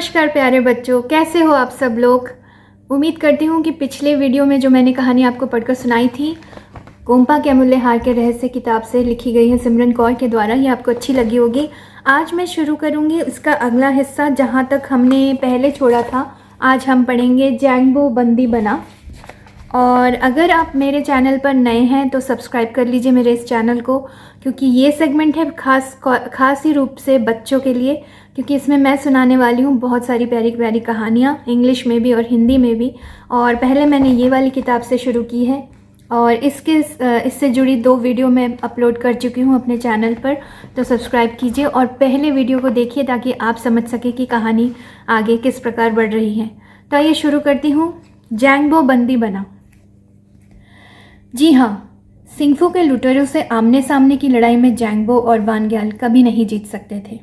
नमस्कार प्यारे बच्चों, कैसे हो आप सब लोग। उम्मीद करती हूँ कि पिछले वीडियो में जो मैंने कहानी आपको पढ़कर सुनाई थी, गोम्पा के अमूल्य हार के रहस्य किताब से लिखी गई है सिमरन कौर के द्वारा, ये आपको अच्छी लगी होगी। आज मैं शुरू करूँगी इसका अगला हिस्सा, जहाँ तक हमने पहले छोड़ा था। आज हम पढ़ेंगे जैंगो बंदी बना। और अगर आप मेरे चैनल पर नए हैं तो सब्सक्राइब कर लीजिए मेरे इस चैनल को, क्योंकि ये सेगमेंट है खास ही रूप से बच्चों के लिए, क्योंकि इसमें मैं सुनाने वाली हूँ बहुत सारी प्यारी प्यारी कहानियाँ, इंग्लिश में भी और हिंदी में भी। और पहले मैंने ये वाली किताब से शुरू की है और इससे जुड़ी 2 वीडियो मैं अपलोड कर चुकी हूँ अपने चैनल पर, तो सब्सक्राइब कीजिए और पहले वीडियो को देखिए ताकि आप समझ सकें कि कहानी आगे किस प्रकार बढ़ रही है। तो आइए शुरू करती हूँ। जैंगो बंदी बना। जी हाँ, सिंगफू के लुटेरों से आमने सामने की लड़ाई में जैंगबो और वानग्याल कभी नहीं जीत सकते थे।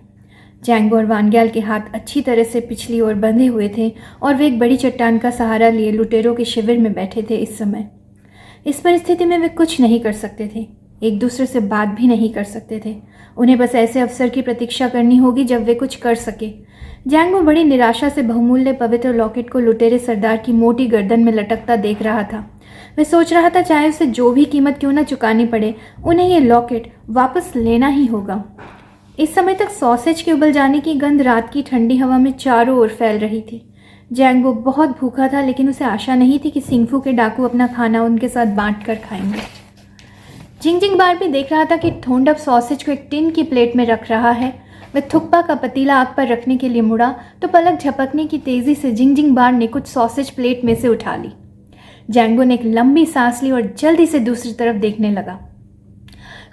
जैंगबो और वानग्याल के हाथ अच्छी तरह से पिछली ओर बंधे हुए थे और वे एक बड़ी चट्टान का सहारा लिए लुटेरों के शिविर में बैठे थे। इस समय इस परिस्थिति में वे कुछ नहीं कर सकते थे, एक दूसरे से बात भी नहीं कर सकते थे। उन्हें बस ऐसे अवसर की प्रतीक्षा करनी होगी जब वे कुछ कर सके। जैंगबो बड़ी निराशा से बहुमूल्य पवित्र लॉकेट को लुटेरे सरदार की मोटी गर्दन में लटकता देख रहा था। वह सोच रहा था चाहे उसे जो भी कीमत क्यों न चुकानी पड़े, उन्हें ये लॉकेट वापस लेना ही होगा। इस समय तक सॉसेज के उबल जाने की गंध रात की ठंडी हवा में चारों ओर फैल रही थी। जैंगबो बहुत भूखा था, लेकिन उसे आशा नहीं थी कि सिंगफू के डाकू अपना खाना उनके साथ बांट कर खाएंगे। जिंगजिंग बार भी देख रहा था कि थोंडप सॉसेज को एक टिन की प्लेट में रख रहा है। वह थुक्पा का पतीला आग पर रखने के लिए मुड़ा तो पलक झपकने की तेजी से जिंगजिंग बार ने कुछ सॉसेज प्लेट में से उठा ली। जैंगो ने एक लंबी सांस ली और जल्दी से दूसरी तरफ देखने लगा।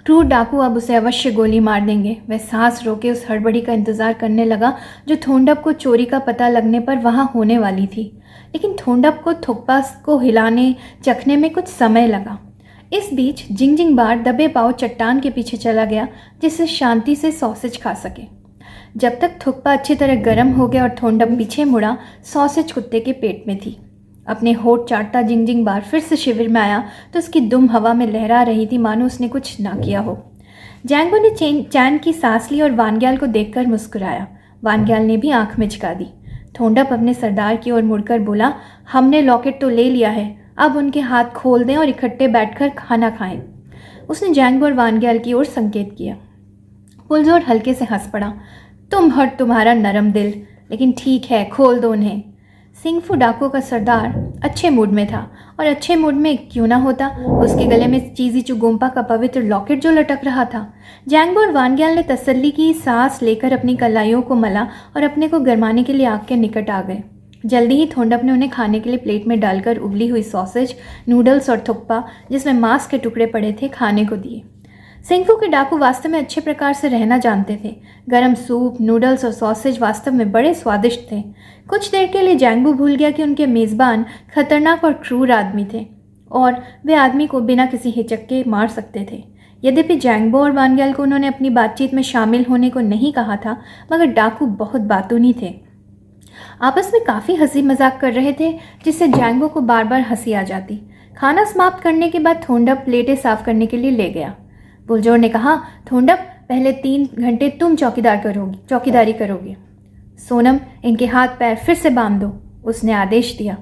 क्रूर डाकू अब उसे अवश्य गोली मार देंगे। वह सांस रोके उस हड़बड़ी का इंतजार करने लगा जो थोंडप को चोरी का पता लगने पर वहां होने वाली थी। लेकिन थोंडप को थुक्पा को हिलाने चखने में कुछ समय लगा। इस बीच जिंगजिंग बार दबे पांव चट्टान के पीछे चला गया, जिससे शांति से सॉसेज खा सके। जब तक थुक्पा अच्छी तरह गर्म हो गया और थोंडप पीछे मुड़ा, सॉसेज कुत्ते के पेट में थी। अपने होठ चाटता जिंगजिंग बार फिर से शिविर में आया तो उसकी दुम हवा में लहरा रही थी, मानो उसने कुछ ना किया हो। जैंगो ने चैन की सांस ली और वानग्याल को देखकर मुस्कुराया। वानग्याल ने भी आंख में झुका दी। थोंडप अपने सरदार की ओर मुड़कर बोला, हमने लॉकेट तो ले लिया है, अब उनके हाथ खोल दें और इकट्ठे बैठकर खाना खाएं। उसने जैंगो और वानग्याल की ओर संकेत किया। पुलजोर हल्के से हंस पड़ा। तुम और तुम्हारा नरम दिल, लेकिन ठीक है, खोल दो उन्हें। सिंगफू डाकू का सरदार अच्छे मूड में था, और अच्छे मूड में क्यों ना होता, उसके गले में चीज़ी गोम्पा का पवित्र लॉकेट जो लटक रहा था। जैंगबो और वानग्याल ने तसल्ली की सांस लेकर अपनी कलाइयों को मला और अपने को गरमाने के लिए आग के निकट आ गए। जल्दी ही थोंडप ने उन्हें खाने के लिए प्लेट में डालकर उबली हुई सॉसेज, नूडल्स और थुक्पा, जिसमें मांस के टुकड़े पड़े थे, खाने को दिए। सिंगफू के डाकू वास्तव में अच्छे प्रकार से रहना जानते थे। गरम सूप, नूडल्स और सॉसेज वास्तव में बड़े स्वादिष्ट थे। कुछ देर के लिए जैंगबो भूल गया कि उनके मेज़बान खतरनाक और क्रूर आदमी थे और वे आदमी को बिना किसी हिचक के मार सकते थे। यद्यपि जैंगबो और वानग्याल को उन्होंने अपनी बातचीत में शामिल होने को नहीं कहा था, मगर डाकू बहुत बातूनी थे। आपस में काफ़ी हंसी मजाक कर रहे थे, जिससे जैंगबो को बार बार हंसी आ जाती। खाना समाप्त करने के बाद थोंडप प्लेटें साफ करने के लिए ले गया। पुलजोर ने कहा, थोंडप, पहले 3 घंटे तुम चौकीदारी करोगे। सोनम, इनके हाथ पैर फिर से बांध दो, उसने आदेश दिया।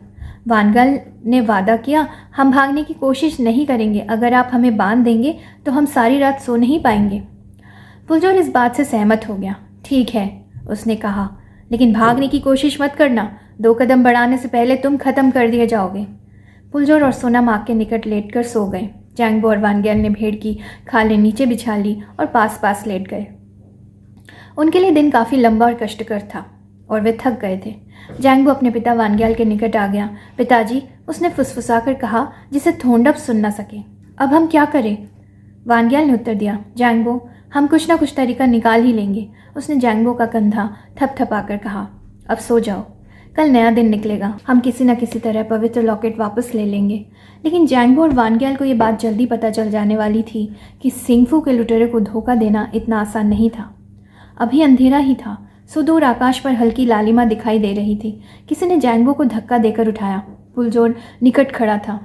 वानग्याल ने वादा किया, हम भागने की कोशिश नहीं करेंगे, अगर आप हमें बांध देंगे तो हम सारी रात सो नहीं पाएंगे। पुलजोर इस बात से सहमत हो गया। ठीक है, उसने कहा, लेकिन भागने की कोशिश मत करना, 2 कदम बढ़ाने से पहले तुम खत्म कर दिए जाओगे। पुलजोर और सोनम आग के निकट लेटकर सो गए। जैंगबो और वानग्याल ने भेड़ की खालें नीचे बिछा ली और पास पास लेट गए। उनके लिए दिन काफ़ी लंबा और कष्टकर था और वे थक गए थे। जैंगबो अपने पिता वानग्याल के निकट आ गया। पिताजी, उसने फुसफुसाकर कहा, जिसे थोंडप सुन न सके, अब हम क्या करें? वानग्याल ने उत्तर दिया, जैंगबो, हम कुछ ना कुछ तरीका निकाल ही लेंगे। उसने जैंगबो का कंधा थपथपाकर कहा, अब सो जाओ, कल नया दिन निकलेगा, हम किसी न किसी तरह पवित्र लॉकेट वापस ले लेंगे। लेकिन जैंगबो और वानग्याल को ये बात जल्दी पता चल जाने वाली थी कि सिंगफू के लुटेरे को धोखा देना इतना आसान नहीं था। अभी अंधेरा ही था। सुदूर आकाश पर हल्की लालिमा दिखाई दे रही थी। किसी ने जैंगबो को धक्का देकर उठाया। पुलजोर निकट खड़ा था।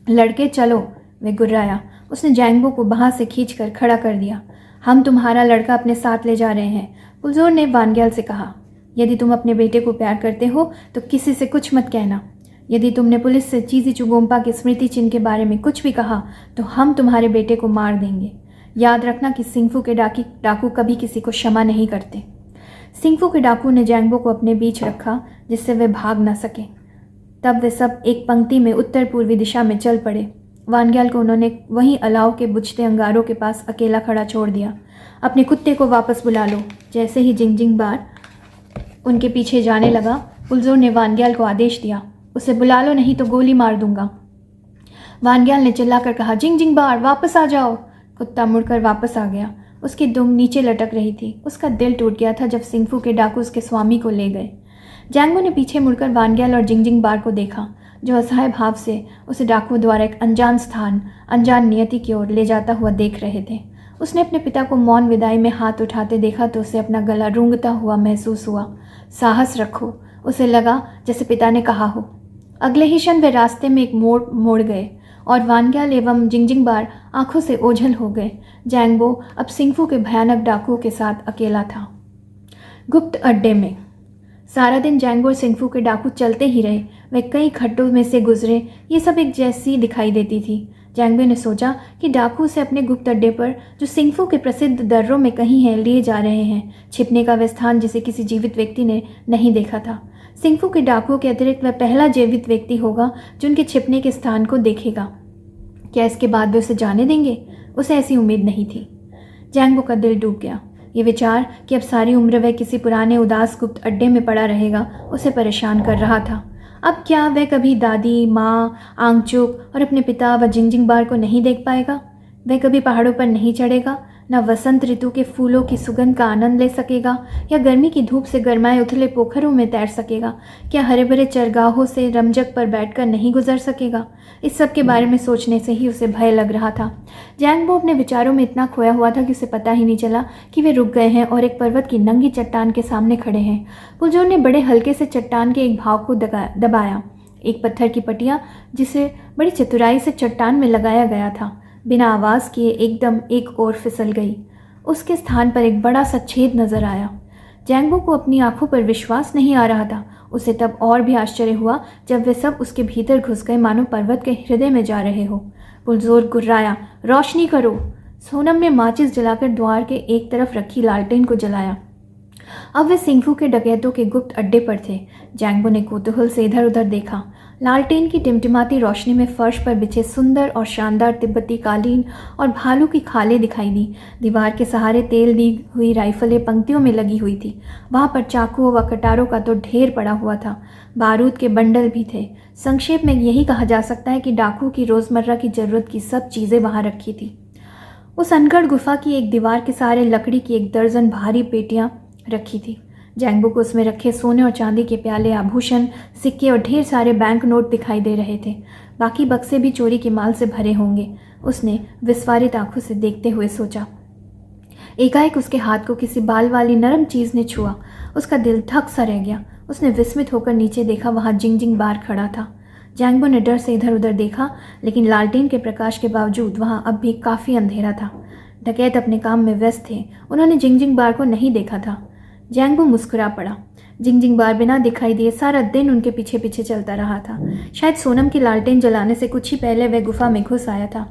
लड़के चलो, वह गुर्राया। उसने जैंगबो को बाह से खींचकर खड़ा कर दिया। हम तुम्हारा लड़का अपने साथ ले जा रहे हैं, पुलजोर ने वानग्याल से कहा। यदि तुम अपने बेटे को प्यार करते हो तो किसी से कुछ मत कहना। यदि तुमने पुलिस से चीजी चुगोम्पा के स्मृति चिन्ह के बारे में कुछ भी कहा तो हम तुम्हारे बेटे को मार देंगे। याद रखना कि सिंगफू के डाकू कभी किसी को क्षमा नहीं करते। सिंगफू के डाकू ने जैंगबो को अपने बीच रखा जिससे वे भाग न सके। तब वे सब एक पंक्ति में उत्तर पूर्वी दिशा में चल पड़े। वानग्याल को उन्होंने वहीं अलाव के बुझते अंगारों के पास अकेला खड़ा छोड़ दिया। अपने कुत्ते को वापस बुला लो। जैसे ही जिंगजिंग बार उनके पीछे जाने लगा, पुलजोर ने वानग्याल को आदेश दिया, उसे बुला लो नहीं तो गोली मार दूंगा। वानग्याल ने चिल्लाकर कहा, जिंगजिंग बार वापस आ जाओ। कुत्ता मुड़कर वापस आ गया। उसकी दुम नीचे लटक रही थी। उसका दिल टूट गया था जब सिंगफू के डाकू उसके स्वामी को ले गए। जैंगबो ने पीछे मुड़कर वानग्याल और जिंगजिंग बार को देखा, जो असहाय भाव से उसे डाकुओं द्वारा एक अनजान स्थान, अनजान नियति की ओर ले जाता हुआ देख रहे थे। उसने अपने पिता को मौन विदाई में हाथ उठाते देखा तो उसे अपना गला रूंगता हुआ महसूस हुआ। साहस रखो, उसे लगा जैसे पिता ने कहा हो। अगले ही क्षण वे रास्ते में एक मोड़ गए और वानग्याल एवं जिंगजिंग बार आंखों से ओझल हो गए। जैंगबो अब सिंगफू के भयानक डाकुओं के साथ अकेला था। गुप्त अड्डे में सारा दिन जैंगबो और सिंगफू के डाकू चलते ही रहे। वे कई खड्डों में से गुजरे। ये सब एक जैसी दिखाई देती थी। जैंगबो ने सोचा कि डाकू उसे अपने गुप्त अड्डे पर, जो सिंगफू के प्रसिद्ध दर्रों में कहीं है, लिए जा रहे हैं। छिपने का वह स्थान जिसे किसी जीवित व्यक्ति ने नहीं देखा था। सिंगफू के डाकुओं के अतिरिक्त वह पहला जीवित व्यक्ति होगा जो उनके छिपने के स्थान को देखेगा। क्या इसके बाद वे उसे जाने देंगे? उसे ऐसी उम्मीद नहीं थी। जैंगबो का दिल डूब गया। ये विचार कि अब सारी उम्र वह किसी पुराने उदास गुप्त अड्डे में पड़ा रहेगा उसे परेशान कर रहा था। अब क्या वह कभी दादी, माँ, आंगचुक और अपने पिता व जिंगजिंग बार को नहीं देख पाएगा? वह कभी पहाड़ों पर नहीं चढ़ेगा, न वसंत ऋतु के फूलों की सुगंध का आनंद ले सकेगा, या गर्मी की धूप से गरमाए उथले पोखरों में तैर सकेगा। क्या हरे भरे चरगाहों से रमजक पर बैठकर नहीं गुजर सकेगा? इस सब के बारे में सोचने से ही उसे भय लग रहा था। जैंगबो अपने विचारों में इतना खोया हुआ था कि उसे पता ही नहीं चला कि वे रुक गए हैं और एक पर्वत की नंगी चट्टान के सामने खड़े हैं। पुलजोर ने बड़े हल्के से चट्टान के एक भाग को दबाया। एक पत्थर की पटिया जिसे बड़ी चतुराई से चट्टान में लगाया गया था, बिना आवाज़ किए एकदम एक ओर फिसल गई। उसके स्थान पर एक बड़ा सा छेद नजर आया। जैंगबो को अपनी आंखों पर विश्वास नहीं आ रहा था। उसे तब और भी आश्चर्य हुआ जब वे सब उसके भीतर घुस गए, मानो पर्वत के हृदय में जा रहे हो। पुलजोर गुर्राया, रोशनी करो। सोनम ने माचिस जलाकर द्वार के एक तरफ रखी लालटेन को जलाया। अब वे सिंगफू के डकैतों के गुप्त अड्डे पर थे। जैंगबो ने कौतूहल से इधर उधर देखा। लालटेन की टिमटिमाती रोशनी में फर्श पर बिछे सुंदर और शानदार तिब्बती कालीन और भालू की खालें दिखाई दी। दीवार के सहारे तेल दी हुई राइफलें पंक्तियों में लगी हुई थी। वहाँ पर चाकुओं व कटारों का तो ढेर पड़ा हुआ था। बारूद के बंडल भी थे। संक्षेप में यही कहा जा सकता है कि डाकू की रोज़मर्रा की ज़रूरत की सब चीज़ें वहाँ रखी थी। उस अनगढ़ गुफा की एक दीवार के सहारे लकड़ी की 1 दर्जन भारी पेटियाँ रखी थी। जैंगबो को उसमें रखे सोने और चांदी के प्याले, आभूषण, सिक्के और ढेर सारे बैंक नोट दिखाई दे रहे थे। बाकी बक्से भी चोरी के माल से भरे होंगे, उसने विस्फारित आंखों से देखते हुए सोचा। एकाएक उसके हाथ को किसी बाल वाली नरम चीज़ ने छुआ। उसका दिल धक सा रह गया। उसने विस्मित होकर नीचे देखा, वहाँ जिंगजिंग बार खड़ा था। जैंगबो ने डर से इधर उधर देखा, लेकिन लालटेन के प्रकाश के बावजूद वहाँ अब भी काफ़ी अंधेरा था। डकैत अपने काम में व्यस्त थे। उन्होंने जिंगजिंग बार को नहीं देखा था। जैंगबो मुस्कुरा पड़ा। जिंगजिंग बार बिना दिखाई दिए सारा दिन उनके पीछे पीछे चलता रहा था। शायद सोनम की लालटेन जलाने से कुछ ही पहले वह गुफा में घुस आया था।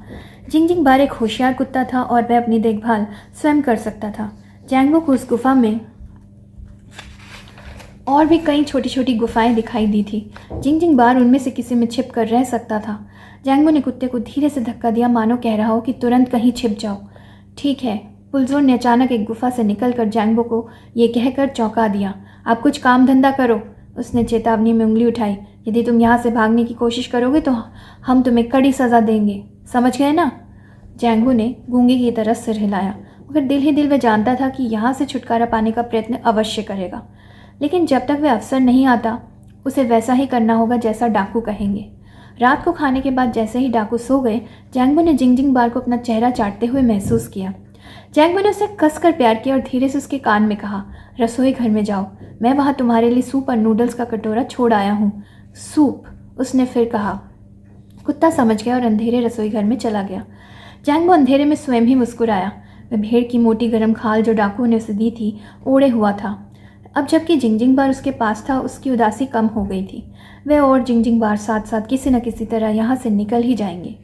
जिंगजिंग बार एक होशियार कुत्ता था और वह अपनी देखभाल स्वयं कर सकता था। जैंगबो को उस गुफा में और भी कई छोटी छोटी गुफाएं दिखाई दी थी। जिंगजिंग बार उनमें से किसी में छिप कर रह सकता था। जैंगबो ने कुत्ते को धीरे से धक्का दिया, मानो कह रहा हो कि तुरंत कहीं छिप जाओ। ठीक है। पुलजोर ने अचानक एक गुफा से निकलकर जैंगबो को ये कहकर चौंका दिया। आप कुछ काम धंधा करो। उसने चेतावनी में उंगली उठाई। यदि तुम यहाँ से भागने की कोशिश करोगे तो हम तुम्हें कड़ी सज़ा देंगे, समझ गए ना? जैंगबो ने गूंगे की तरह सिर हिलाया, मगर दिल ही दिल वह जानता था कि यहाँ से छुटकारा पाने का प्रयत्न अवश्य करेगा। लेकिन जब तक वह अवसर नहीं आता, उसे वैसा ही करना होगा जैसा डाकू कहेंगे। रात को खाने के बाद जैसे ही डाकू सो गए, जैंगबो ने जिंगजिंग बार को अपना चेहरा चाटते हुए महसूस किया। जैंगबो ने उसे कसकर प्यार किया और धीरे से उसके कान में कहा, रसोई घर में जाओ, मैं वहाँ तुम्हारे लिए सूप और नूडल्स का कटोरा छोड़ आया हूँ। सूप, उसने फिर कहा। कुत्ता समझ गया और अंधेरे रसोई घर में चला गया। जैंगबो अंधेरे में स्वयं ही मुस्कुराया। वह भेड़ की मोटी गर्म खाल जो डाकुओं ने उसे दी थी ओढ़े हुआ था। अब जबकि जिंगजिंग बार उसके पास था, उसकी उदासी कम हो गई थी। वह और जिंगजिंग बार साथ साथ किसी न किसी तरह यहाँ से निकल ही जाएंगे।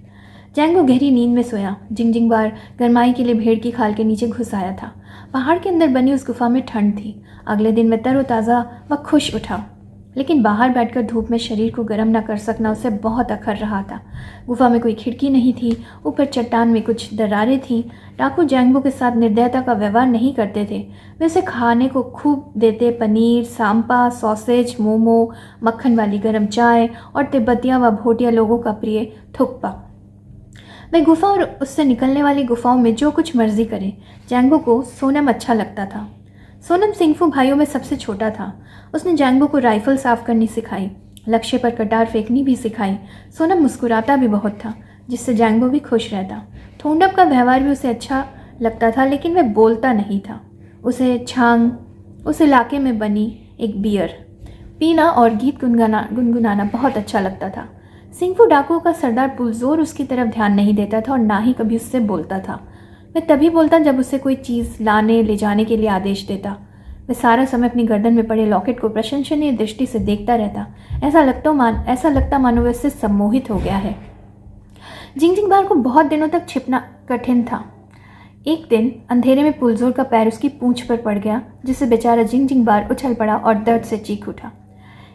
जैंगो गहरी नींद में सोया। जिंगजिंग बार गरमाई के लिए भेड़ की खाल के नीचे घुस आया था। पहाड़ के अंदर बनी उस गुफा में ठंड थी। अगले दिन वह तरोताज़ा व खुश उठा, लेकिन बाहर बैठकर धूप में शरीर को गर्म न कर सकना उसे बहुत अखर रहा था। गुफा में कोई खिड़की नहीं थी। ऊपर चट्टान में कुछ दरारें थीं। डाकू जैंगो के साथ निर्दयता का व्यवहार नहीं करते थे। वे उसे खाने को खूब देते। पनीर, सांपा, सॉसेज, मोमो, मक्खन वाली गर्म चाय और तिब्बतिया व भोटिया लोगों का प्रिय थुक्पा। वह गुफा और उससे निकलने वाली गुफाओं में जो कुछ मर्जी करे। जैंगो को सोनम अच्छा लगता था। सोनम सिंगफू भाइयों में सबसे छोटा था। उसने जैंगो को राइफल साफ करनी सिखाई, लक्ष्य पर कटार फेंकनी भी सिखाई। सोनम मुस्कुराता भी बहुत था, जिससे जैंगो भी खुश रहता। थोंडप का व्यवहार भी उसे अच्छा लगता था, लेकिन वह बोलता नहीं था। उसे छांग, उस इलाके में बनी एक बियर पीना और गीत गुनगुनाना बहुत अच्छा लगता था। सिंगफू डाकुओं का सरदार पुलजोर उसकी तरफ ध्यान नहीं देता था और ना ही कभी उससे बोलता था। वह तभी बोलता जब उसे कोई चीज़ लाने ले जाने के लिए आदेश देता। वह सारा समय अपनी गर्दन में पड़े लॉकेट को प्रशंसनीय दृष्टि से देखता रहता। ऐसा लगता मानो वह इससे सम्मोहित हो गया है। जिंगजिंग बार को बहुत दिनों तक छिपना कठिन था। एक दिन अंधेरे में पुलजोर का पैर उसकी पूंछ पर पड़ गया, जिससे बेचारा जिंगजिंग बार उछल पड़ा और दर्द से चीख उठा।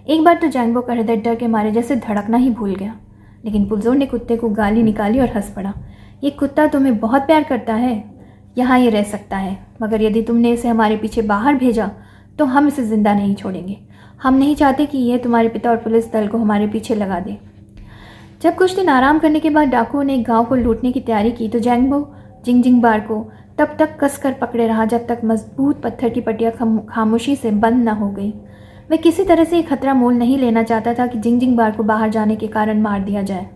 एक बार तो जैंगो का हृदय डर के मारे जैसे धड़कना ही भूल गया। लेकिन पुलजोर ने कुत्ते को गाली निकाली और हंस पड़ा। ये कुत्ता तुम्हें बहुत प्यार करता है, यहाँ ये रह सकता है, मगर यदि तुमने इसे हमारे पीछे बाहर भेजा तो हम इसे जिंदा नहीं छोड़ेंगे। हम नहीं चाहते कि यह तुम्हारे पिता और पुलिस दल को हमारे पीछे लगा दे। जब कुछ दिन आराम करने के बाद डाकुओं ने एक गांव को लूटने की तैयारी की तो जैंगो जिंगजिंग बार को तब तक कसकर पकड़े रहा जब तक मजबूत पत्थर की पटिया खामोशी से बंद न हो गई। वह किसी तरह से ये खतरा मोल नहीं लेना चाहता था कि जिंगजिंग बार को बाहर जाने के कारण मार दिया जाए।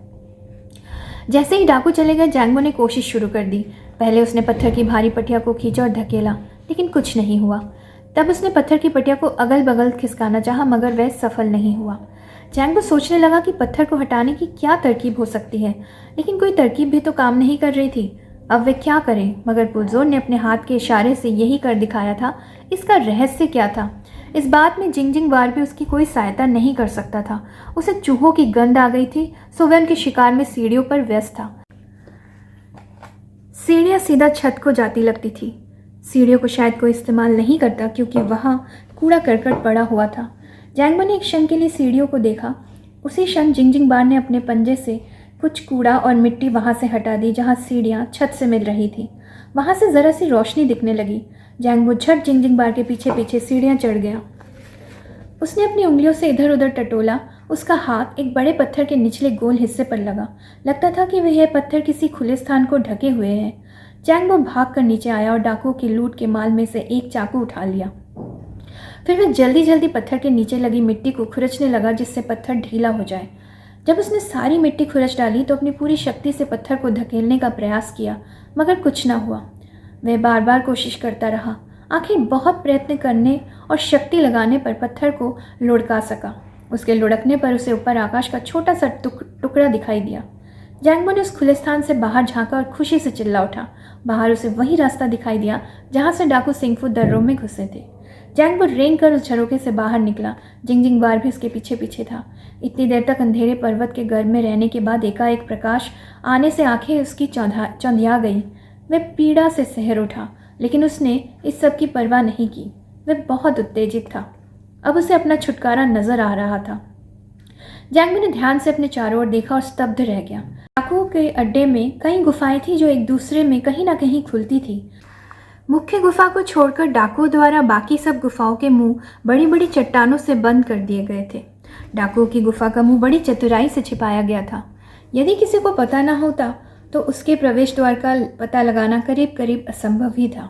जैसे ही डाकू चले गए, जैंगो ने कोशिश शुरू कर दी। पहले उसने पत्थर की भारी पटिया को खींचा और धकेला, लेकिन कुछ नहीं हुआ। तब उसने पत्थर की पटिया को अगल बगल खिसकाना चाहा, मगर वह सफल नहीं हुआ। जैंगो सोचने लगा कि पत्थर को हटाने की क्या तरकीब हो सकती है, लेकिन कोई तरकीब भी तो काम नहीं कर रही थी। अब वे क्या करें? मगर पुलजोर ने अपने हाथ के इशारे से यही कर दिखाया था। इसका रहस्य क्या था? इस बात में जिंगजिंग बार भी उसकी कोई सहायता नहीं कर सकता था। उसे चूहों की गंध आ गई थी, सो वह उनके शिकार में सीढ़ियों पर व्यस्त था। सीढ़ियाँ सीधा छत को जाती लगती थी। सीढ़ियों को शायद कोई इस्तेमाल नहीं करता, क्योंकि वहाँ कूड़ा करकट पड़ा हुआ था। जैंगो ने एक क्षण के लिए सीढ़ियों को देखा। उसी क्षण जिंगजिंग बार ने अपने पंजे से कुछ कूड़ा और मिट्टी वहाँ से हटा दी जहाँ सीढ़ियाँ छत से मिल रही थी। वहाँ से ज़रा सी रोशनी दिखने लगी। जैंगो झट जिंगजिंग बार के पीछे पीछे सीढ़ियाँ चढ़ गया। उसने अपनी उंगलियों से इधर उधर टटोला। उसका हाथ एक बड़े पत्थर के निचले गोल हिस्से पर लगा। लगता था कि वह पत्थर किसी खुले स्थान को ढके हुए है। जैंगो भाग कर नीचे आया और डाकुओं के लूट के माल में से एक चाकू उठा लिया। फिर वह जल्दी जल्दी पत्थर के नीचे लगी मिट्टी को खुरचने लगा, जिससे पत्थर ढीला हो जाए। जब उसने सारी मिट्टी खुरच डाली तो अपनी पूरी शक्ति से पत्थर को धकेलने का प्रयास किया, मगर कुछ न हुआ। वह बार बार कोशिश करता रहा। आखिर बहुत प्रयत्न करने और शक्ति लगाने पर पत्थर को लुढ़का सका। उसके लुढ़कने पर उसे ऊपर आकाश का छोटा सा टुकड़ा दिखाई दिया। जैंगो ने उस खुले स्थान से बाहर झांका और खुशी से चिल्ला उठा। बाहर उसे वही रास्ता दिखाई दिया जहाँ से डाकू सिंगफू दर्रों में घुसे थे। जैंगो रेंग कर उस झरोखे से बाहर निकला। जिंगजिंग बार भी उसके पीछे पीछे था। इतनी देर तक अंधेरे पर्वत के गर्भ में रहने के बाद एकाएक प्रकाश आने से आंखें उसकी चौंधिया गई। वह पीड़ा से सहर उठा, लेकिन उसने इस सब की परवाह नहीं की। वह बहुत उत्तेजित था। अब उसे अपना छुटकारा नजर आ रहा था। जैंगो ने ध्यान से अपने चारों ओर देखा और स्तब्ध रह गया। डाकुओं के अड्डे में कई गुफाएं थी जो एक दूसरे में कहीं ना कहीं खुलती थी। मुख्य गुफा को छोड़कर डाकुओं द्वारा बाकी सब गुफाओं के मुंह बड़ी बड़ी चट्टानों से बंद कर दिए गए थे। डाकुओं की गुफा का मुंह बड़ी चतुराई से छिपाया गया था। यदि किसी को पता न होता तो उसके प्रवेश द्वार का पता लगाना करीब करीब असंभव ही था।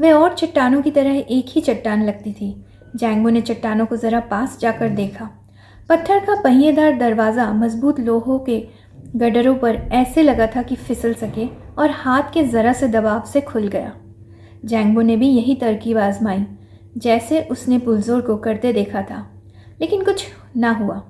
वह और चट्टानों की तरह एक ही चट्टान लगती थी। जैंगो ने चट्टानों को ज़रा पास जाकर देखा। पत्थर का पहिएदार दरवाज़ा मजबूत लोहों के गडरों पर ऐसे लगा था कि फिसल सके और हाथ के ज़रा से दबाव से खुल गया। जैंगो ने भी यही तरकीब आजमाई जैसे उसने पुलजोर को करते देखा था, लेकिन कुछ ना हुआ।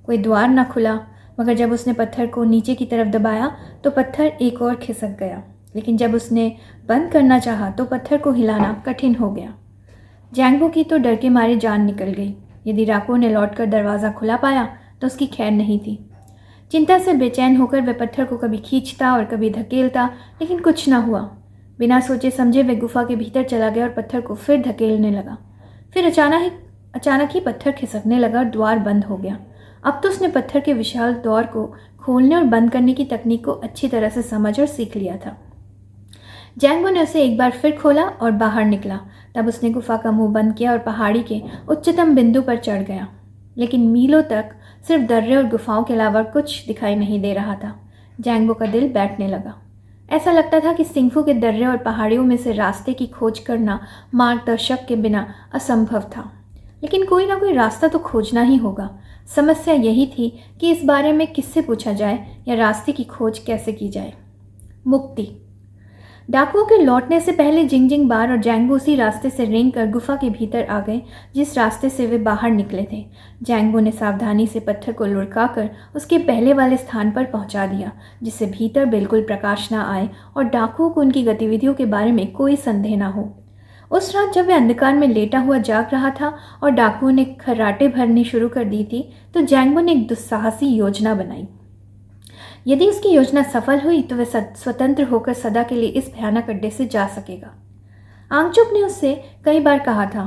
कोई द्वार ना खुला, मगर जब उसने पत्थर को नीचे की तरफ दबाया तो पत्थर एक और खिसक गया। लेकिन जब उसने बंद करना चाहा तो पत्थर को हिलाना कठिन हो गया। जैंगबो की तो डर के मारे जान निकल गई। यदि डाकुओं ने लौटकर दरवाज़ा खुला पाया तो उसकी खैर नहीं थी। चिंता से बेचैन होकर वह पत्थर को कभी खींचता और कभी धकेलता, लेकिन कुछ न हुआ। बिना सोचे समझे वह गुफा के भीतर चला गया और पत्थर को फिर धकेलने लगा। फिर अचानक ही पत्थर खिसकने लगा और द्वार बंद हो गया। अब तो उसने पत्थर के विशाल द्वार को खोलने और बंद करने की तकनीक को अच्छी तरह से समझ और सीख लिया था। जैंगबो ने उसे एक बार फिर खोला और बाहर निकला। तब उसने गुफा का मुंह बंद किया और पहाड़ी के उच्चतम बिंदु पर चढ़ गया। लेकिन मीलों तक सिर्फ दर्रे और गुफाओं के अलावा कुछ दिखाई नहीं दे रहा था। जैंगबो का दिल बैठने लगा। ऐसा लगता था कि सिंगफू के दर्रे और पहाड़ियों में से रास्ते की खोज करना मार्गदर्शक के बिना असंभव था। लेकिन कोई ना कोई रास्ता तो खोजना ही होगा। समस्या यही थी कि इस बारे में किससे पूछा जाए या रास्ते की खोज कैसे की जाए। मुक्ति। डाकुओं के लौटने से पहले जिंगजिंग बार और जैंगबो उसी रास्ते से रेंगकर गुफा के भीतर आ गए जिस रास्ते से वे बाहर निकले थे। जैंगबो ने सावधानी से पत्थर को लुढ़काकर उसके पहले वाले स्थान पर पहुंचा दिया, जिससे भीतर बिल्कुल प्रकाश न आए और डाकुओं को उनकी गतिविधियों के बारे में कोई संदेह न हो। उस रात जब वह अंधकार में लेटा हुआ जाग रहा था और डाकुओं ने खर्राटे भरनी शुरू कर दी थी, तो जैंगबो ने एक दुस्साहसी योजना बनाई। यदि उसकी योजना सफल हुई तो वह स्वतंत्र होकर सदा के लिए इस भयानक अड्डे से जा सकेगा। आंगचुक ने उससे कई बार कहा था,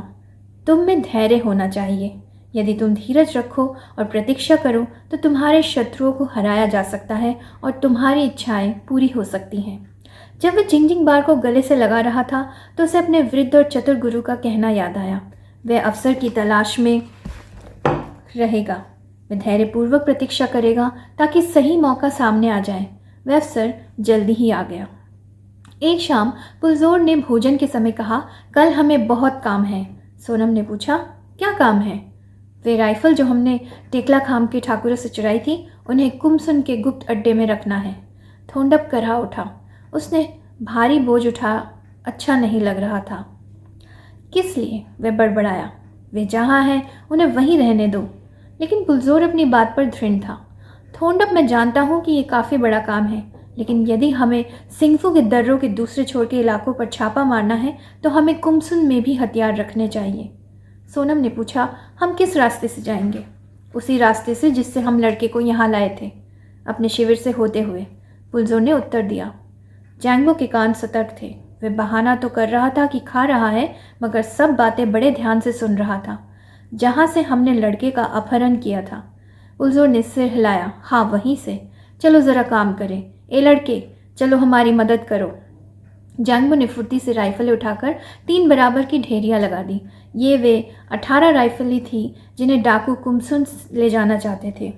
तुम में धैर्य होना चाहिए। यदि तुम धीरज रखो और प्रतीक्षा करो तो तुम्हारे शत्रुओं को हराया जा सकता है और तुम्हारी इच्छाएं पूरी हो सकती हैं। जब वह जिंगजिंग बार को गले से लगा रहा था तो उसे अपने वृद्ध और चतुर गुरु का कहना याद आया, वह अवसर की तलाश में रहेगा। वह धैर्यपूर्वक प्रतीक्षा करेगा ताकि सही मौका सामने आ जाए। वह अवसर जल्दी ही आ गया। एक शाम पुलजोर ने भोजन के समय कहा, कल हमें बहुत काम है। सोनम ने पूछा, क्या काम है? वे राइफल जो हमने टेकला खाम के ठाकुरों से चुराई थी, उन्हें कुमसुन के गुप्त अड्डे में रखना है। थोंडप करहा उठा। उसने भारी बोझ उठा अच्छा नहीं लग रहा था। किस लिए? वह बड़बड़ाया। वे जहाँ हैं उन्हें वहीं रहने दो। लेकिन पुलजोर अपनी बात पर दृढ़ था। थोंडप, मैं जानता हूँ कि ये काफ़ी बड़ा काम है, लेकिन यदि हमें सिंगफू के दर्रों के दूसरे छोर के इलाकों पर छापा मारना है तो हमें कुमसुन में भी हथियार रखने चाहिए। सोनम ने पूछा, हम किस रास्ते से जाएंगे? उसी रास्ते से जिससे हम लड़के को यहाँ लाए थे, अपने शिविर से होते हुए, पुलजोर ने उत्तर दिया। जैंगबो के कान सतर्क थे। वह बहाना तो कर रहा था कि खा रहा है, मगर सब बातें बड़े ध्यान से सुन रहा था। जहाँ से हमने लड़के का अपहरण किया था। पुलजोर ने सिर हिलाया। हाँ, वहीं से। चलो ज़रा काम करें। ए लड़के, चलो हमारी मदद करो। जैंगबो ने फुर्ती से राइफलें उठाकर 3 बराबर की ढेरियां लगा दी। ये वे 18 राइफलें थी जिन्हें डाकू कुमसुन ले जाना चाहते थे।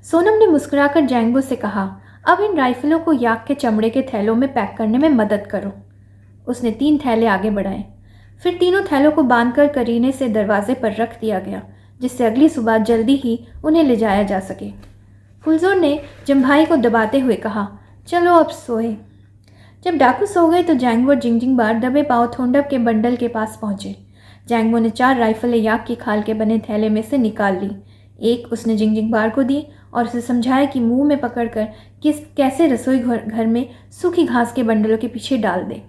सोनम ने मुस्कुराकर जैंगबो से कहा, अब इन राइफलों को याक के चमड़े के थैलों में पैक करने में मदद करो। उसने 3 थैले आगे बढ़ाए। फिर तीनों थैलों को बांधकर करीने से दरवाजे पर रख दिया गया, जिससे अगली सुबह जल्दी ही उन्हें ले जाया जा सके। फुलजोर ने जम्भाई को दबाते हुए कहा, चलो अब सोए। जब डाकू सो गए तो जैंगबो और जिंगजिंग बार दबे पांव थोंडप के बंडल के पास पहुंचे। जैंगबो ने 4 राइफलें याक की खाल के बने थैले में से निकाल ली। एक उसने जिंगजिंग बार को दी और उसे समझाया कि मुंह में पकड़कर कैसे रसोई घर में सूखी घास के बंडलों के पीछे डाल दे।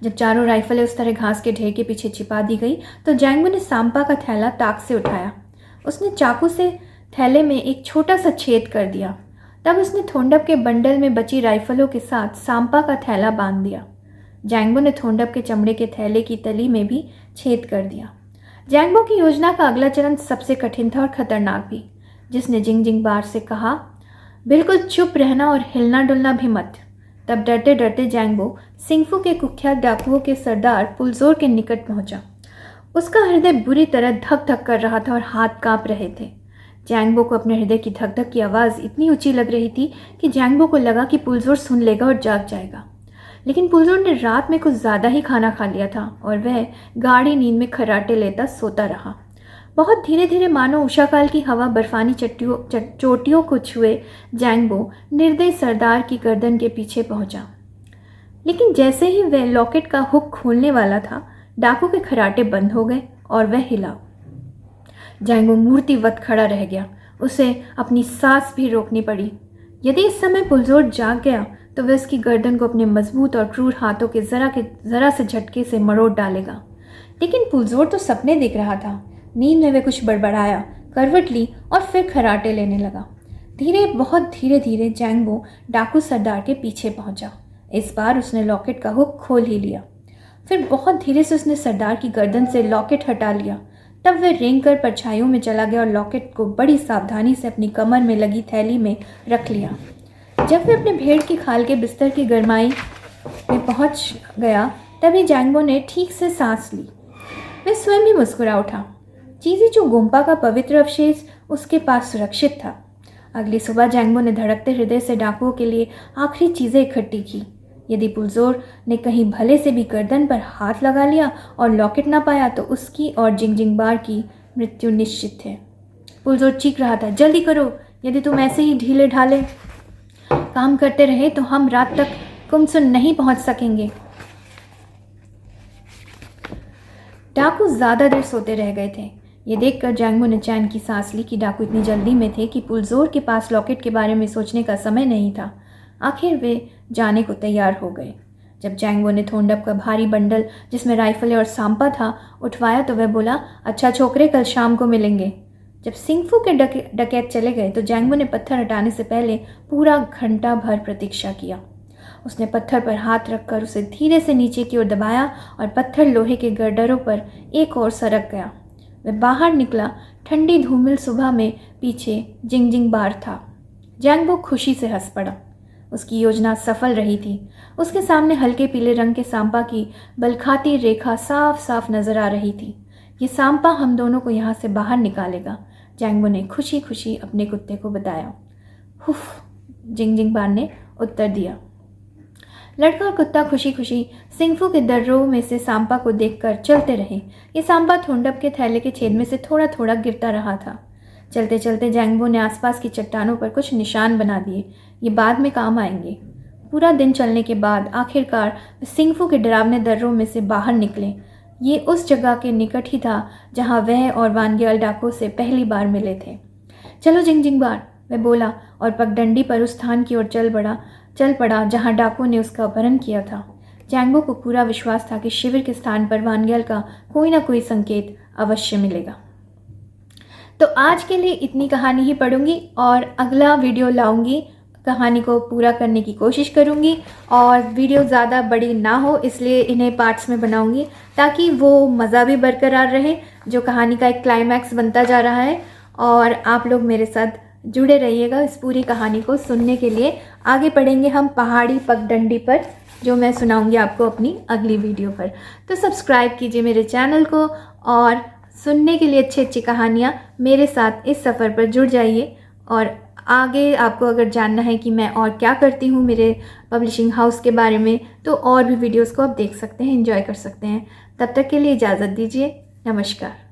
जब चारों राइफलें उस तरह घास के ढेर के पीछे छिपा दी गई तो जैंगबो ने सांपा का थैला ताक से उठाया। उसने चाकू से थैले में एक छोटा सा छेद कर दिया। तब उसने थोंडप के बंडल में बची राइफलों के साथ सांपा का थैला बांध दिया। जैंगबो ने थोंडप के चमड़े के थैले की तली में भी छेद कर दिया। जैंगबो की योजना का अगला चरण सबसे कठिन था और खतरनाक भी। जिसने जिंगजिंग बार से कहा, बिल्कुल चुप रहना और हिलना डुलना भी मत। तब डरते डरते जैंगबो सिंगफू के कुख्यात डाकुओं के सरदार पुलजोर के निकट पहुंचा। उसका हृदय बुरी तरह धक धक कर रहा था और हाथ कांप रहे थे। जैंगबो को अपने हृदय की धक धक की आवाज़ इतनी ऊंची लग रही थी कि जैंगबो को लगा कि पुलजोर सुन लेगा और जाग जाएगा। लेकिन पुलजोर ने रात में कुछ ज़्यादा ही खाना खा लिया था और वह गाढ़ी नींद में खर्राटे लेता सोता रहा। बहुत धीरे धीरे मानो उषाकाल की हवा बर्फानी चोटियों को छुए जैंगबो निर्दयी सरदार की गर्दन के पीछे पहुंचा। लेकिन जैसे ही वह लॉकेट का हुक खोलने वाला था, डाकू के खर्राटे बंद हो गए और वह हिला। जैंगबो मूर्तिवत खड़ा रह गया। उसे अपनी सांस भी रोकनी पड़ी। यदि इस समय पुलजोर जाग गया तो वह उसकी गर्दन को अपने मजबूत और क्रूर हाथों के जरा से झटके से मरोड़ डालेगा। लेकिन पुलजोर तो सपने देख रहा था। नींद में वह कुछ बड़बड़ाया, करवट ली और फिर खर्राटे लेने लगा। बहुत धीरे धीरे जैंगबो डाकू सरदार के पीछे पहुंचा। इस बार उसने लॉकेट का हुक खोल ही लिया। फिर बहुत धीरे से उसने सरदार की गर्दन से लॉकेट हटा लिया। तब वह रेंग कर परछाइयों में चला गया और लॉकेट को बड़ी सावधानी से अपनी कमर में लगी थैली में रख लिया। जब वह अपने भेड़ की खाल के बिस्तर की गरमाई में पहुंच गया, तभी जैंगबो ने ठीक से सांस ली। वह स्वयं भी मुस्कुरा उठा। चीज़ी जो गोम्पा का पवित्र अवशेष उसके पास सुरक्षित था। अगली सुबह जैंगबो ने धड़कते हृदय से डाकुओं के लिए आखिरी चीज़ें इकट्ठी की। यदि पुलजोर ने कहीं भले से भी गर्दन पर हाथ लगा लिया और लॉकेट ना पाया तो उसकी और जिंगजिंगबार की मृत्यु निश्चित है। पुलजोर चीख रहा था, जल्दी करो, यदि तुम ऐसे ही ढीले ढाले काम करते रहे तो हम रात तक कुमसुन नहीं पहुंच सकेंगे। डाकू ज्यादा देर सोते रह गए थे। ये देखकर जैंगबो ने चैन की सांस ली कि डाकू इतनी जल्दी में थे कि पुलजोर के पास लॉकेट के बारे में सोचने का समय नहीं था। आखिर वे जाने को तैयार हो गए। जब जैंगबो ने थोंडप का भारी बंडल जिसमें राइफलें और सांपा था उठवाया तो वह बोला, अच्छा छोकरे, कल शाम को मिलेंगे। जब सिंगफू के डकैत चले गए तो जैंगबो ने पत्थर हटाने से पहले पूरा घंटा भर प्रतीक्षा किया। उसने पत्थर पर हाथ रखकर उसे धीरे से नीचे की ओर दबाया और पत्थर लोहे के गर्डरों पर एक और सरक गया। वह बाहर निकला। ठंडी धूमिल सुबह में पीछे जिंगजिंगबार था। जैंगबो खुशी से हंस पड़ा। उसकी योजना सफल रही थी। उसके सामने हल्के पीले रंग के सांपा की बलखाती रेखा साफ साफ नजर आ रही थी। ये सांपा हम दोनों को यहाँ से बाहर निकालेगा, जैंगबो ने खुशी खुशी अपने कुत्ते को बताया। हुफ, जिंगजिंगबार ने उत्तर दिया। लड़का और कुत्ता खुशी खुशी सिंगफू के दर्रों में से सांपा को देखकर चलते रहे। ये सांपा थोंडप के थैले के छेद में से थोड़ा थोड़ा गिरता रहा था। चलते चलते जैंगबो ने आसपास की चट्टानों पर कुछ निशान बना दिए। ये बाद में काम आएंगे। पूरा दिन चलने के बाद आखिरकार सिंगफू के डरावने दर्रों में से बाहर निकले। ये उस जगह के निकट ही था जहाँ वह और वानग्याल डाकू से पहली बार मिले थे। चलो जिंगजिंगबार, वह बोला और पगडंडी पर उस स्थान की ओर चल पड़ा जहाँ डाकू ने उसका अपहरण किया था। जैंगबो को पूरा विश्वास था कि शिविर के स्थान पर वानग्याल का कोई ना कोई संकेत अवश्य मिलेगा। तो आज के लिए इतनी कहानी ही पढ़ूंगी और अगला वीडियो लाऊंगी। कहानी को पूरा करने की कोशिश करूंगी और वीडियो ज़्यादा बड़ी ना हो इसलिए इन्हें पार्ट्स में बनाऊंगी ताकि वो मज़ा भी बरकरार रहे, जो कहानी का एक क्लाइमैक्स बनता जा रहा है। और आप लोग मेरे साथ जुड़े रहिएगा इस पूरी कहानी को सुनने के लिए। आगे पढ़ेंगे हम पहाड़ी पगडंडी पर, जो मैं सुनाऊंगी आपको अपनी अगली वीडियो पर। तो सब्सक्राइब कीजिए मेरे चैनल को और सुनने के लिए अच्छी अच्छी कहानियाँ मेरे साथ इस सफ़र पर जुड़ जाइए। और आगे आपको अगर जानना है कि मैं और क्या करती हूँ मेरे पब्लिशिंग हाउस के बारे में, तो और भी वीडियोस को आप देख सकते हैं, एंजॉय कर सकते हैं। तब तक के लिए इजाज़त दीजिए। नमस्कार।